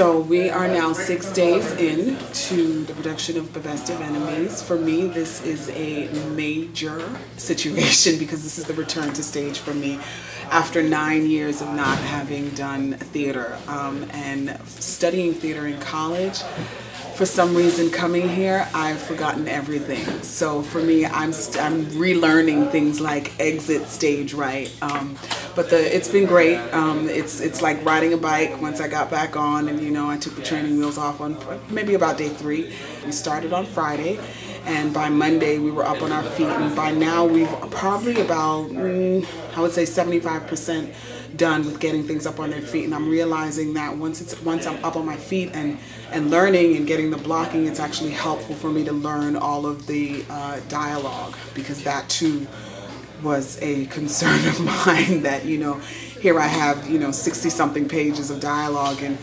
So we are now 6 days in to the production of The Best of Enemies. For me, this is a major situation because this is the return to stage for me after 9 years of not having done theater and studying theater in college. For some reason, coming here, I've forgotten everything. So for me, I'm relearning things like exit stage right. But it's been great. It's like riding a bike. Once I got back on, and you know, I took the training wheels off on maybe about day 3. We started on Friday, and by Monday we were up on our feet. And by now we've probably about I would say 75% done with getting things up on their feet. And I'm realizing that once I'm up on my feet and learning and getting the blocking, it's actually helpful for me to learn all of the dialogue, because that too was a concern of mine. That, you know, here I have, you know, 60-something pages of dialogue, and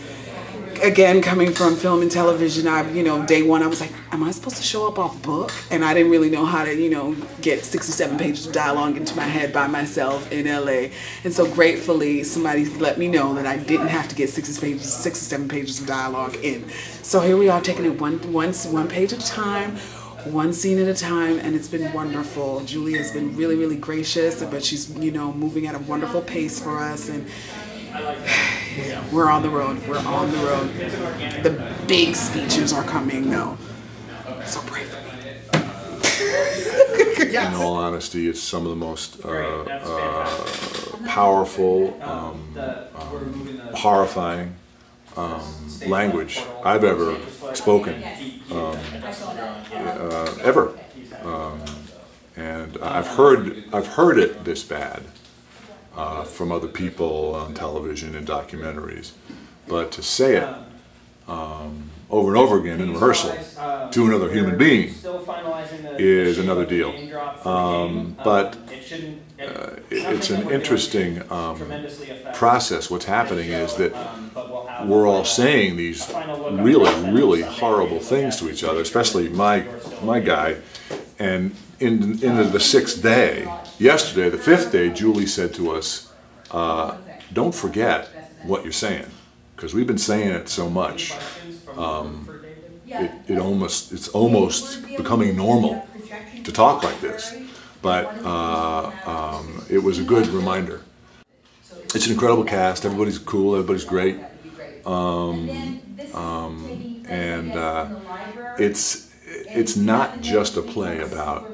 again, coming from film and television, you know, day one I was like, am I supposed to show up off book? And I didn't really know how to, you know, get 67 pages of dialogue into my head by myself in LA. And so gratefully, somebody let me know that I didn't have to get 67 pages of dialogue in. So here we are, taking it one page at a time, one scene at a time, and it's been wonderful. Julie has been really, really gracious, but she's, you know, moving at a wonderful pace for us, and we're on the road. We're on the road. The big speeches are coming though. So pray for me. In all honesty, it's some of the most powerful, horrifying language I've ever spoken, ever. And I've heard it this bad from other people on television and documentaries, but to say it over and over again in rehearsal to another human being is another deal. But it's an interesting process. What's happening is that we're all saying these really, really horrible things to each other, especially my guy. And into the 6th day, yesterday, the 5th day, Julie said to us, don't forget what you're saying, because we've been saying it so much. It's almost becoming normal to talk like this. But it was a good reminder. It's an incredible cast. Everybody's cool. Everybody's great. It's not just a play about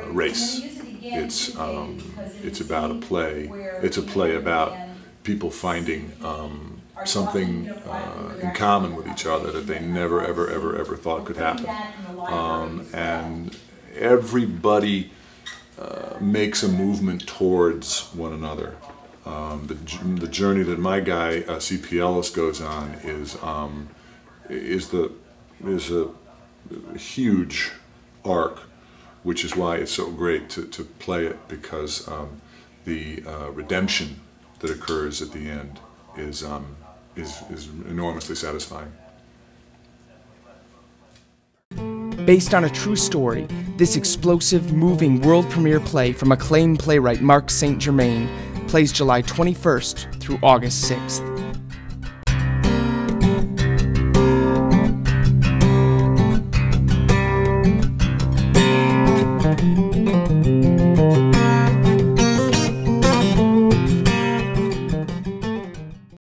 race. It's about a play. It's a play about people finding something in common with each other that they never, ever thought could happen. And everybody makes a movement towards one another. The journey that my guy C.P. Ellis goes on is a huge arc, which is why it's so great to play it, because the redemption that occurs at the end is enormously satisfying. Based on a true story, this explosive, moving world premiere play from acclaimed playwright Mark St. Germain plays July 21st through August 6th.